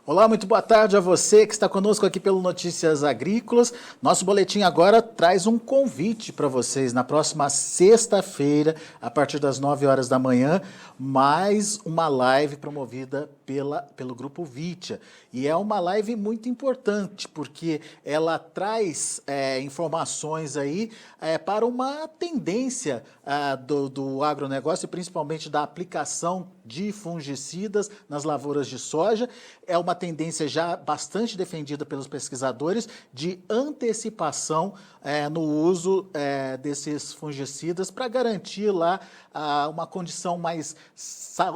Olá, muito boa tarde a você que está conosco aqui pelo Notícias Agrícolas. Nosso boletim agora traz um convite para vocês na próxima sexta-feira, a partir das 9 horas da manhã, mais uma live promovida pelo Grupo Vitia. E é uma live muito importante, porque ela traz informações aí para uma tendência do agronegócio, principalmente da aplicação de fungicidas nas lavouras de soja. É uma tendência já bastante defendida pelos pesquisadores de antecipação no uso desses fungicidas para garantir lá uma condição mais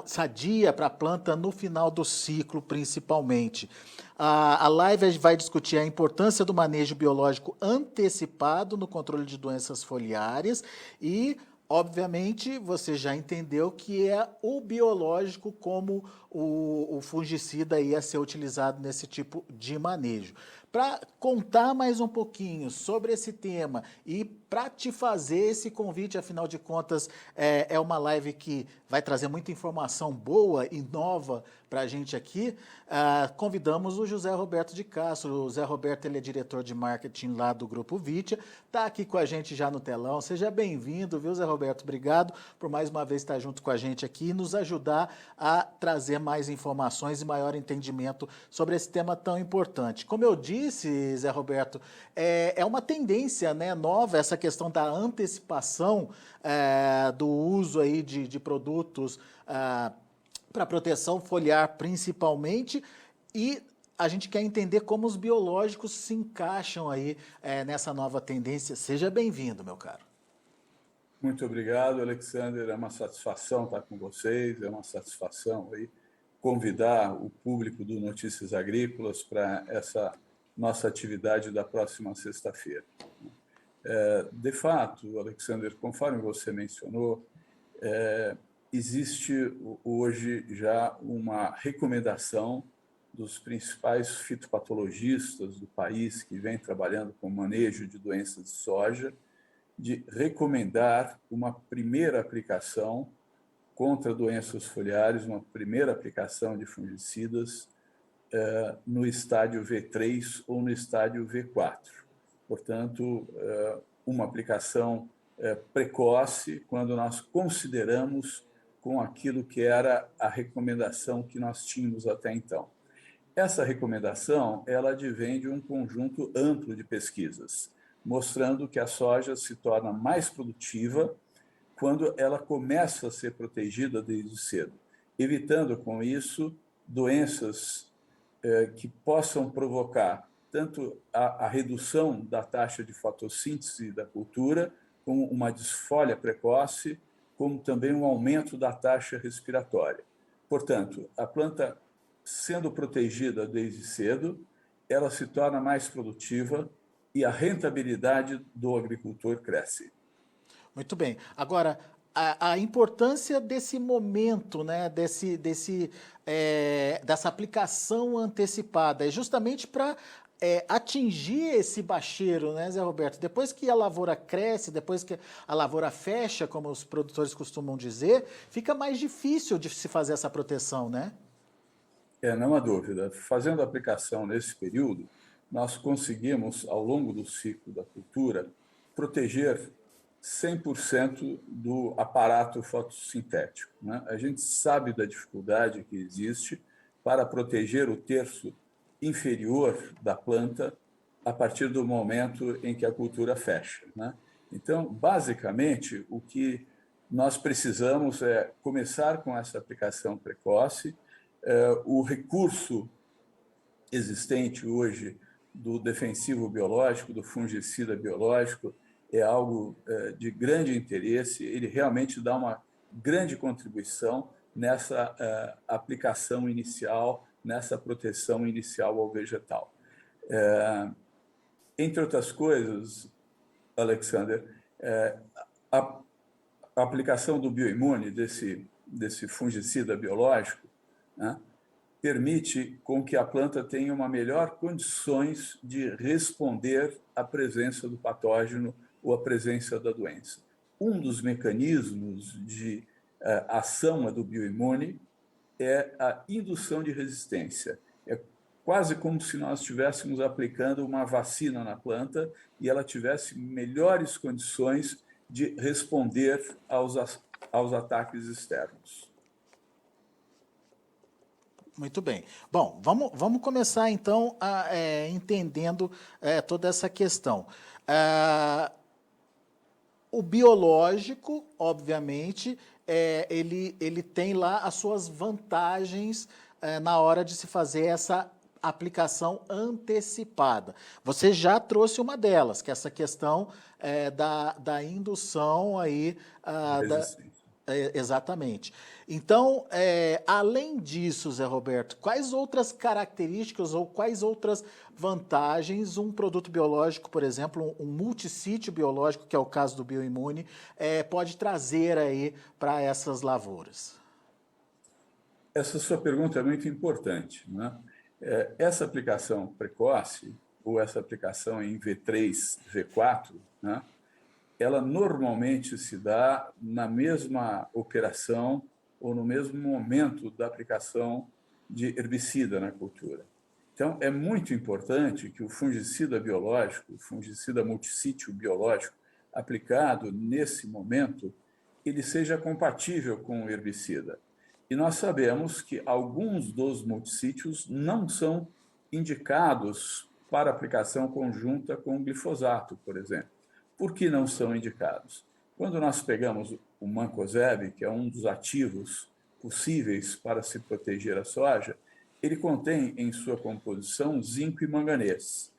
sadia para a planta no final do ciclo, principalmente. A live vai discutir a importância do manejo biológico antecipado no controle de doenças foliares e, obviamente, você já entendeu que é o biológico como o fungicida ia ser utilizado nesse tipo de manejo. Para contar mais um pouquinho sobre esse tema e para te fazer esse convite, afinal de contas, é uma live que vai trazer muita informação boa e nova para a gente aqui, convidamos o José Roberto de Castro. O José Roberto, ele é diretor de marketing lá do Grupo Vitia, está aqui com a gente já no telão. Seja bem-vindo, viu, Zé Roberto? Obrigado por mais uma vez estar junto com a gente aqui e nos ajudar a trazer mais informações e maior entendimento sobre esse tema tão importante. Como eu disse, Zé Roberto, é uma tendência, né, nova essa questão da antecipação do uso aí de produtos para proteção foliar principalmente, e a gente quer entender como os biológicos se encaixam aí nessa nova tendência. Seja bem-vindo, meu caro. Muito obrigado, Alexander. É uma satisfação estar com vocês, é uma satisfação aí convidar o público do Notícias Agrícolas para essa nossa atividade da próxima sexta-feira. De fato, Alexander, conforme você mencionou, existe hoje já uma recomendação dos principais fitopatologistas do país que vem trabalhando com manejo de doenças de soja, de recomendar uma primeira aplicação contra doenças foliares, uma primeira aplicação de fungicidas no estádio V3 ou no estádio V4. Portanto, uma aplicação precoce quando nós consideramos com aquilo que era a recomendação que nós tínhamos até então. Essa recomendação, ela advém de um conjunto amplo de pesquisas, mostrando que a soja se torna mais produtiva quando ela começa a ser protegida desde cedo, evitando com isso doenças que possam provocar tanto a redução da taxa de fotossíntese da cultura, como uma desfolha precoce, como também um aumento da taxa respiratória. Portanto, a planta sendo protegida desde cedo, ela se torna mais produtiva e a rentabilidade do agricultor cresce. Muito bem. Agora, a importância desse momento, né, dessa aplicação antecipada, é justamente para atingir esse bacheiro, né, Zé Roberto? Depois que a lavoura cresce, depois que a lavoura fecha, como os produtores costumam dizer, fica mais difícil de se fazer essa proteção, né? Não há dúvida. Fazendo a aplicação nesse período, nós conseguimos, ao longo do ciclo da cultura, proteger 100% do aparato fotossintético, né? A gente sabe da dificuldade que existe para proteger o terço inferior da planta a partir do momento em que a cultura fecha, né? Então, basicamente, o que nós precisamos é começar com essa aplicação precoce. O recurso existente hoje do defensivo biológico, do fungicida biológico, é algo de grande interesse. Ele realmente dá uma grande contribuição nessa aplicação inicial, nessa proteção inicial ao vegetal. Entre outras coisas, Alexander, a aplicação do bioimune, desse fungicida biológico, né, permite com que a planta tenha uma melhor condições de responder à presença do patógeno ou à presença da doença. Um dos mecanismos de ação do bioimune é a indução de resistência. É quase como se nós estivéssemos aplicando uma vacina na planta e ela tivesse melhores condições de responder aos ataques externos. Muito bem. Bom, vamos começar então entendendo toda essa questão. O biológico, obviamente, ele tem lá as suas vantagens na hora de se fazer essa aplicação antecipada. Você já trouxe uma delas, que é essa questão da indução aí, Resistência. exatamente. Então, além disso, Zé Roberto, quais outras características ou quais outras vantagens um produto biológico, por exemplo, um multissítio biológico, que é o caso do Bioimune, pode trazer aí para essas lavouras? Essa sua pergunta é muito importante, né? Essa aplicação precoce, ou essa aplicação em V3, V4, né? Ela normalmente se dá na mesma operação ou no mesmo momento da aplicação de herbicida na cultura. Então, é muito importante que o fungicida biológico, o fungicida multissítio biológico, aplicado nesse momento, ele seja compatível com o herbicida. E nós sabemos que alguns dos multissítios não são indicados para aplicação conjunta com o glifosato, por exemplo. Por que não são indicados? Quando nós pegamos o mancozeb, que é um dos ativos possíveis para se proteger a soja, ele contém em sua composição zinco e manganês.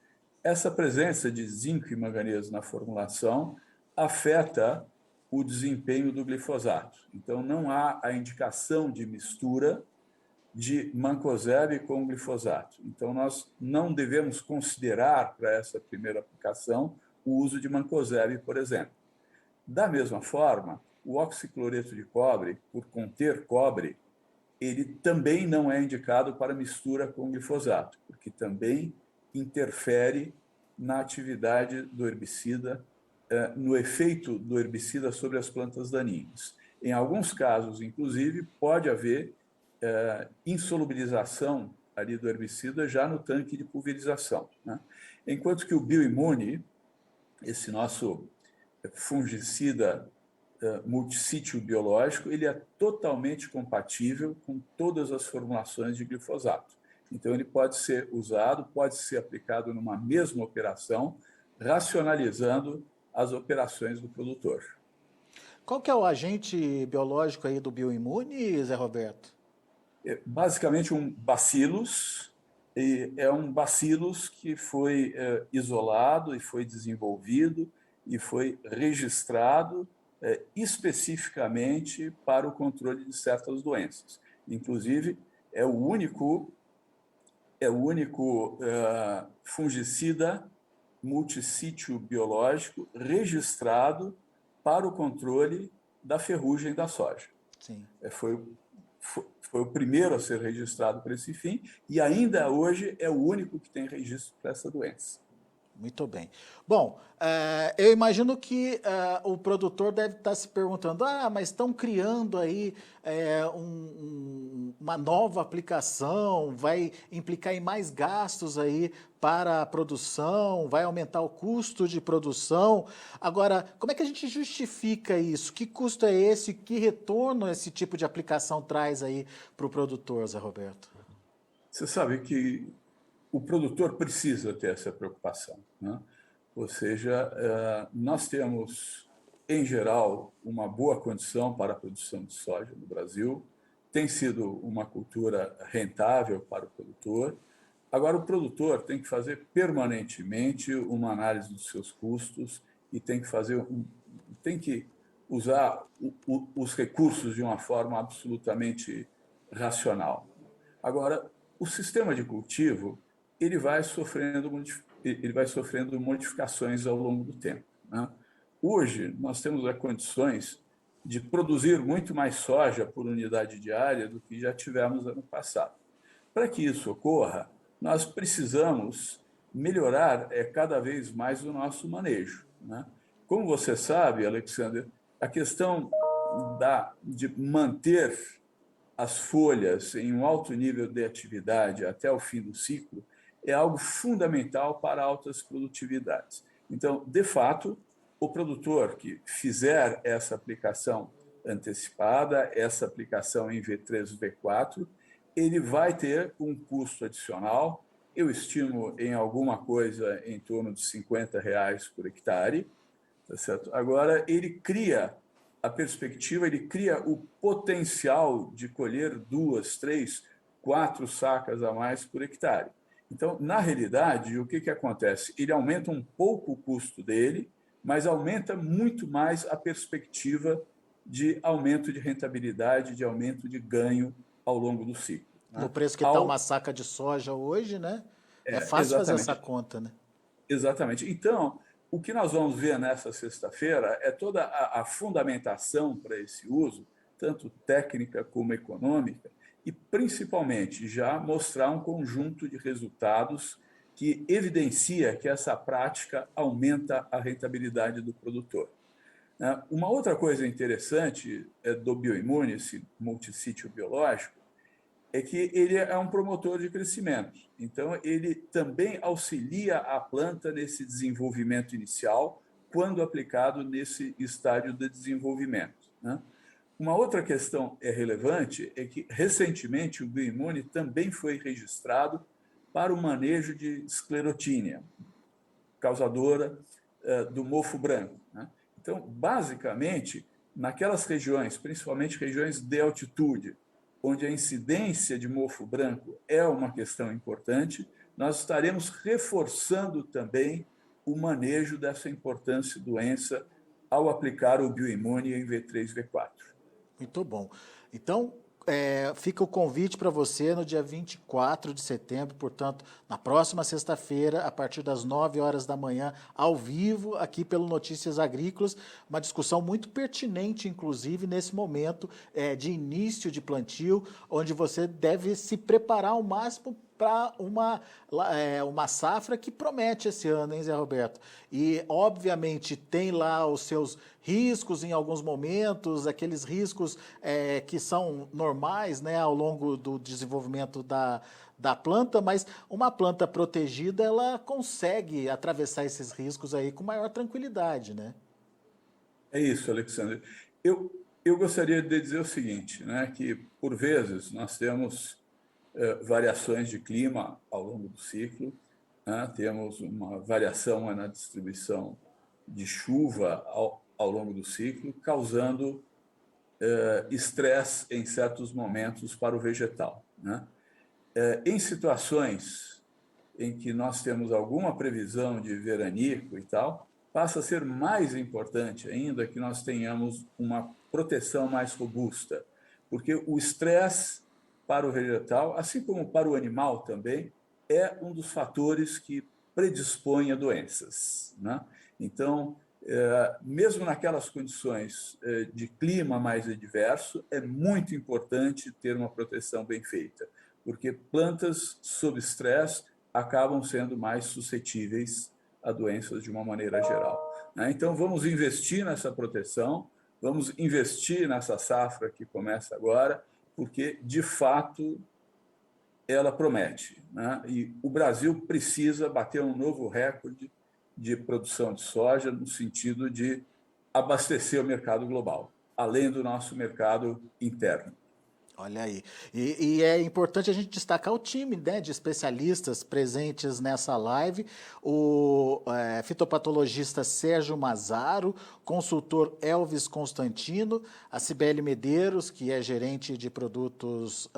Essa presença de zinco e manganês na formulação afeta o desempenho do glifosato. Então, não há a indicação de mistura de mancozeb com glifosato. Então, nós não devemos considerar para essa primeira aplicação o uso de mancozeb, por exemplo. Da mesma forma, o oxicloreto de cobre, por conter cobre, ele também não é indicado para mistura com glifosato, porque também interfere na atividade do herbicida, no efeito do herbicida sobre as plantas daninhas. Em alguns casos, inclusive, pode haver insolubilização ali do herbicida já no tanque de pulverização, né? Enquanto que o Bioimune, esse nosso fungicida multissítio biológico, ele é totalmente compatível com todas as formulações de glifosato. Então, ele pode ser usado, pode ser aplicado numa mesma operação, racionalizando as operações do produtor. Qual que é o agente biológico aí do Bioimune, Zé Roberto? Basicamente um bacillus, e é um bacillus que foi isolado e foi desenvolvido e foi registrado especificamente para o controle de certas doenças. Inclusive, é o único fungicida multissítio biológico registrado para o controle da ferrugem da soja. Sim. Foi o primeiro a ser registrado para esse fim e ainda hoje é o único que tem registro para essa doença. Muito bem. Bom, eu imagino que o produtor deve estar se perguntando, mas estão criando aí uma nova aplicação, vai implicar em mais gastos aí para a produção, vai aumentar o custo de produção. Agora, como é que a gente justifica isso? Que custo é esse? Que retorno esse tipo de aplicação traz aí para o produtor, Zé Roberto? Você sabe que o produtor precisa ter essa preocupação, né? Ou seja, nós temos, em geral, uma boa condição para a produção de soja no Brasil, tem sido uma cultura rentável para o produtor. Agora, o produtor tem que fazer permanentemente uma análise dos seus custos e tem que usar os recursos de uma forma absolutamente racional. Agora, o sistema de cultivo ele vai sofrendo modificações ao longo do tempo, né? Hoje, nós temos as condições de produzir muito mais soja por unidade diária do que já tivemos ano passado. Para que isso ocorra, nós precisamos melhorar cada vez mais o nosso manejo, né? Como você sabe, Alexander, a questão de manter as folhas em um alto nível de atividade até o fim do ciclo é algo fundamental para altas produtividades. Então, de fato, o produtor que fizer essa aplicação antecipada, essa aplicação em V3, V4, ele vai ter um custo adicional, eu estimo em alguma coisa em torno de R$ 50 por hectare, tá certo? Agora, ele cria a perspectiva, ele cria o potencial de colher 2, 3, 4 sacas a mais por hectare. Então, na realidade, o que acontece? Ele aumenta um pouco o custo dele, mas aumenta muito mais a perspectiva de aumento de rentabilidade, de aumento de ganho ao longo do ciclo. No Né? preço que está uma saca de soja hoje, né? É fácil fazer essa Exatamente. conta, né? Exatamente. Então, o que nós vamos ver nessa sexta-feira é toda a fundamentação para esse uso, tanto técnica como econômica, e principalmente já mostrar um conjunto de resultados que evidencia que essa prática aumenta a rentabilidade do produtor. Uma outra coisa interessante do bioimune, esse multissítio biológico, é que ele é um promotor de crescimento. Então, ele também auxilia a planta nesse desenvolvimento inicial, quando aplicado nesse estágio de desenvolvimento. Né? Uma outra questão relevante é que, recentemente, o bioimune também foi registrado para o manejo de esclerotínia, causadora do mofo branco. Né? Então, basicamente, naquelas regiões, principalmente regiões de altitude, onde a incidência de mofo branco é uma questão importante, nós estaremos reforçando também o manejo dessa importante doença ao aplicar o bioimune em V3, V4. Muito bom. Então, fica o convite para você no dia 24 de setembro, portanto, na próxima sexta-feira, a partir das 9 horas da manhã, ao vivo, aqui pelo Notícias Agrícolas, uma discussão muito pertinente, inclusive, nesse momento de início de plantio, onde você deve se preparar ao máximo para uma safra que promete esse ano, hein, Zé Roberto? E, obviamente, tem lá os seus riscos em alguns momentos, aqueles riscos que são normais, né, ao longo do desenvolvimento da planta, mas uma planta protegida, ela consegue atravessar esses riscos aí com maior tranquilidade, né? É isso, Alexandre. Eu gostaria de dizer o seguinte, né, que, por vezes, nós temos variações de clima ao longo do ciclo, né? Temos uma variação na distribuição de chuva ao longo do ciclo, causando estresse em certos momentos para o vegetal. Né? Em situações em que nós temos alguma previsão de veranico e tal, passa a ser mais importante ainda que nós tenhamos uma proteção mais robusta, porque o estresse para o vegetal, assim como para o animal também, é um dos fatores que predispõe a doenças. Né? Então, mesmo naquelas condições de clima mais adverso, é muito importante ter uma proteção bem feita, porque plantas sob estresse acabam sendo mais suscetíveis a doenças de uma maneira geral. Então, vamos investir nessa proteção, vamos investir nessa safra que começa agora, porque, de fato, ela promete. E o Brasil precisa bater um novo recorde de produção de soja no sentido de abastecer o mercado global, além do nosso mercado interno. Olha aí. E é importante a gente destacar o time, né, de especialistas presentes nessa live. O fitopatologista Sérgio Mazaro, consultor Elvis Constantino, a Cibele Medeiros, que é gerente de produtos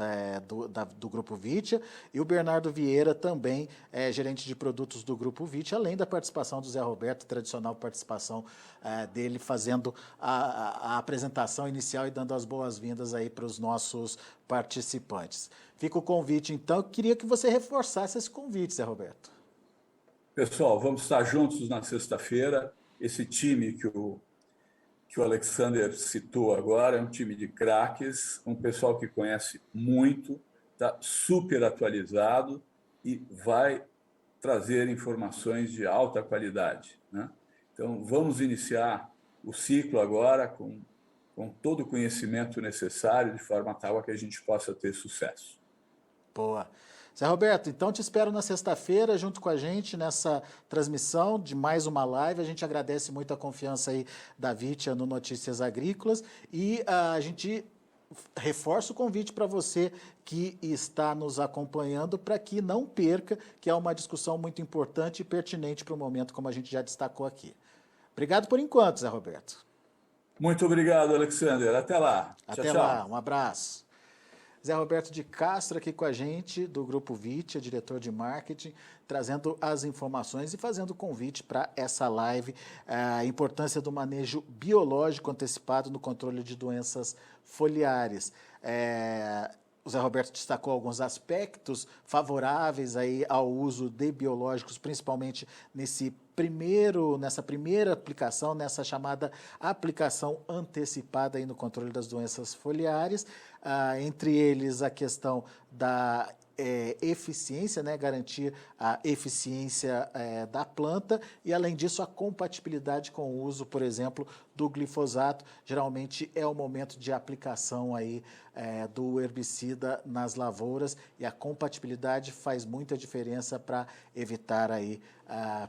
do Grupo Vitia, e o Bernardo Vieira, também gerente de produtos do Grupo Vitia, além da participação do Zé Roberto, tradicional participação dele, fazendo a apresentação inicial e dando as boas-vindas aí para os nossos participantes. Fica o convite, então. Eu queria que você reforçasse esse convite, Zé Roberto. Pessoal, vamos estar juntos na sexta-feira. Esse time que o Alexander citou agora é um time de craques, um pessoal que conhece muito, está super atualizado e vai trazer informações de alta qualidade. Né? Então, vamos iniciar o ciclo agora com com todo o conhecimento necessário, de forma tal a que a gente possa ter sucesso. Boa. Zé Roberto, então te espero na sexta-feira junto com a gente nessa transmissão de mais uma live. A gente agradece muito a confiança aí da Vitia no Notícias Agrícolas e a gente reforça o convite para você que está nos acompanhando para que não perca, que é uma discussão muito importante e pertinente para o momento, como a gente já destacou aqui. Obrigado por enquanto, Zé Roberto. Muito obrigado, Alexander. Até lá. Até tchau, lá, tchau. um abraço. Zé Roberto de Castro aqui com a gente, do Grupo Vitia, diretor de marketing, trazendo as informações e fazendo o convite para essa live, a importância do manejo biológico antecipado no controle de doenças foliares. O Zé Roberto destacou alguns aspectos favoráveis aí ao uso de biológicos, principalmente nessa primeira aplicação, nessa chamada aplicação antecipada aí no controle das doenças foliares, entre eles a questão da eficiência, né, garantir a eficiência da planta e, além disso, a compatibilidade com o uso, por exemplo, do glifosato. Geralmente é o momento de aplicação aí, do herbicida nas lavouras e a compatibilidade faz muita diferença para evitar aí,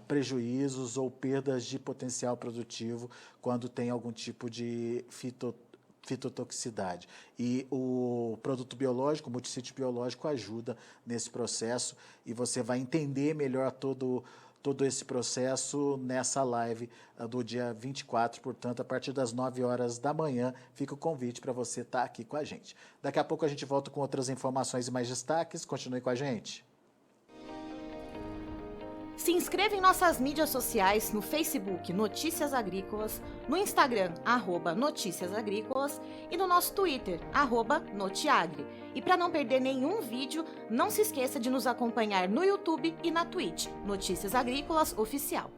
prejuízos ou perdas de potencial produtivo quando tem algum tipo de fitotoxicidade. E o produto biológico, o multissítio biológico, ajuda nesse processo e você vai entender melhor todo esse processo nessa live do dia 24, portanto, a partir das 9 horas da manhã, fica o convite para você estar aqui com a gente. Daqui a pouco a gente volta com outras informações e mais destaques, continue com a gente. Se inscreva em nossas mídias sociais no Facebook Notícias Agrícolas, no Instagram @Notícias Agrícolas e no nosso Twitter @Notiagre. E para não perder nenhum vídeo, não se esqueça de nos acompanhar no YouTube e na Twitch, Notícias Agrícolas Oficial.